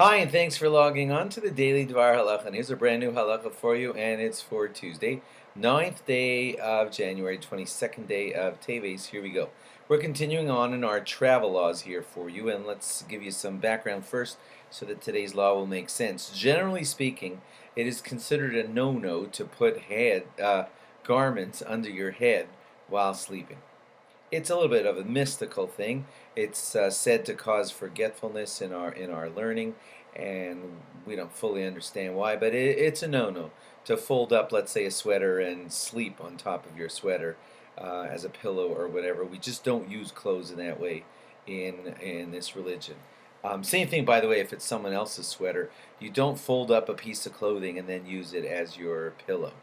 Hi, and thanks for logging on to the Daily DVAR Halacha. And here's a brand new halacha for you, and it's for Tuesday, 9th day of January, 22nd day of Teves. Here we go. We're continuing on in our travel laws here for you, and let's give you some background first so that today's law will make sense. Generally speaking, it is considered a no-no to put garments under your head while sleeping. It's a little bit of a mystical thing. It's said to cause forgetfulness in our learning, and we don't fully understand why. But it's a no-no to fold up, let's say, a sweater and sleep on top of your sweater as a pillow or whatever. We just don't use clothes in that way in this religion. Same thing, by the way, if it's someone else's sweater, you don't fold up a piece of clothing and then use it as your pillow.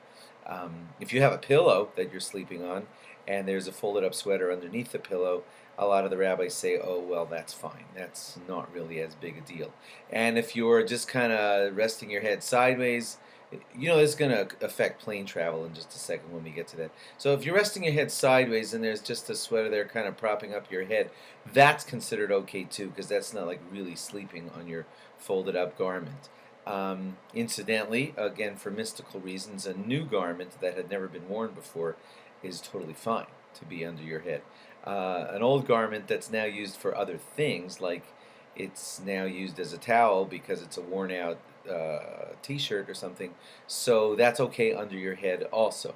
If you have a pillow that you're sleeping on and there's a folded up sweater underneath the pillow, a lot of the rabbis say, oh, well, that's fine. That's not really as big a deal. And if you're just kind of resting your head sideways, it's going to affect plane travel in just a second when we get to that. So if you're resting your head sideways and there's just a sweater there kind of propping up your head, that's considered okay too, because that's not like really sleeping on your folded up garment. Incidentally, again, for mystical reasons, a new garment that had never been worn before is totally fine to be under your head. An old garment that's now used for other things, like it's now used as a towel because it's a worn out t-shirt or something, so that's okay under your head also.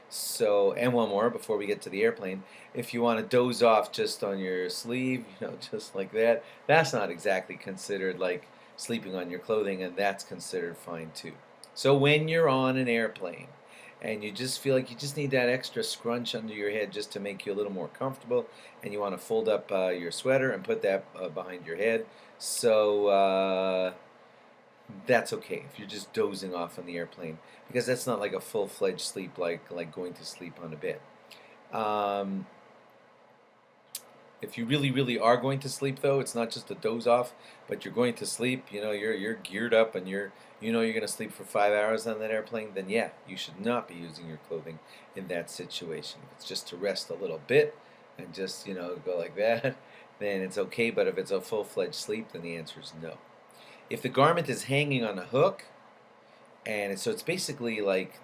So, and one more before we get to the airplane, if you want to doze off just on your sleeve, just like that, that's not exactly considered like sleeping on your clothing, and that's considered fine too. So when you're on an airplane and you just feel like you just need that extra scrunch under your head just to make you a little more comfortable, and you want to fold up your sweater and put that behind your head, so that's okay if you're just dozing off on the airplane, because that's not like a full-fledged sleep like going to sleep on a bed. Um, if you really are going to sleep, though, it's not just a doze off, but you're going to sleep. You're geared up, and you're going to sleep for 5 hours on that airplane. Then yeah, you should not be using your clothing in that situation. If it's just to rest a little bit and just go like that, then it's okay. But if it's a full-fledged sleep, then the answer is no. If the garment is hanging on a hook, and so it's basically like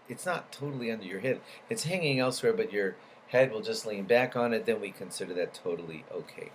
it's not totally under your head, it's hanging elsewhere, but your head will just lean back on it, then we consider that totally okay.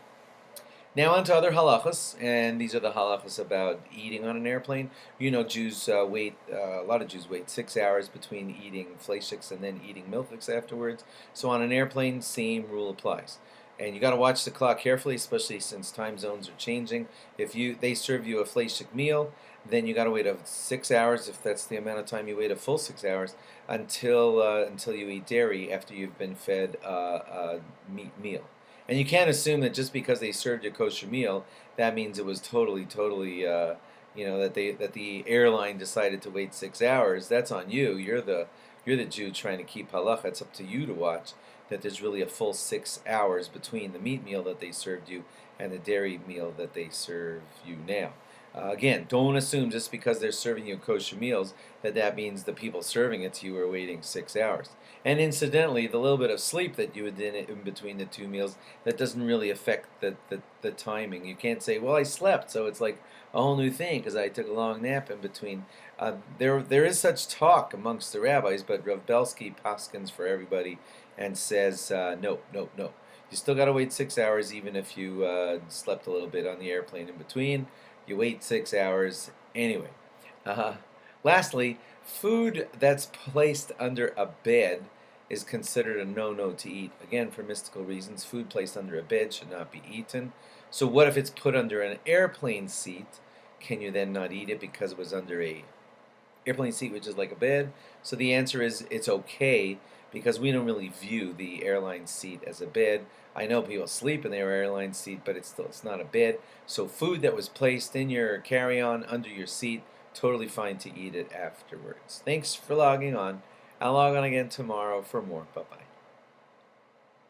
Now on to other halachas, and these are the halachas about eating on an airplane. Jews wait, a lot of Jews wait 6 hours between eating fleischiks and then eating milchiks afterwards. So on an airplane, same rule applies. And you got to watch the clock carefully, especially since time zones are changing. If they serve you a fleishik meal, then you got to wait 6 hours, if that's the amount of time you wait, a full 6 hours, until you eat dairy after you've been fed a meat meal. And you can't assume that just because they served you a kosher meal, that means it was totally, that the airline decided to wait 6 hours. That's on you. You're the Jew trying to keep halacha. It's up to you to watch that there's really a full 6 hours between the meat meal that they served you and the dairy meal that they serve you now. Again, don't assume just because they're serving you kosher meals that means the people serving it to you are waiting 6 hours. And incidentally, the little bit of sleep that you did in between the two meals, that doesn't really affect the timing. You can't say, well, I slept, so it's like a whole new thing because I took a long nap in between. There is such talk amongst the rabbis, but Rav Belsky paskins for everybody and says, no. You still got to wait 6 hours even if you slept a little bit on the airplane in between. You wait 6 hours anyway. Lastly, food that's placed under a bed is considered a no-no to eat. Again, for mystical reasons, food placed under a bed should not be eaten. So what if it's put under an airplane seat? Can you then not eat it because it was under a airplane seat, which is like a bed? So the answer is it's okay, because we don't really view the airline seat as a bed. I know people sleep in their airline seat, but it's not a bed. So food that was placed in your carry-on under your seat, totally fine to eat it afterwards. Thanks for logging on. I'll log on again tomorrow for more. Bye-bye.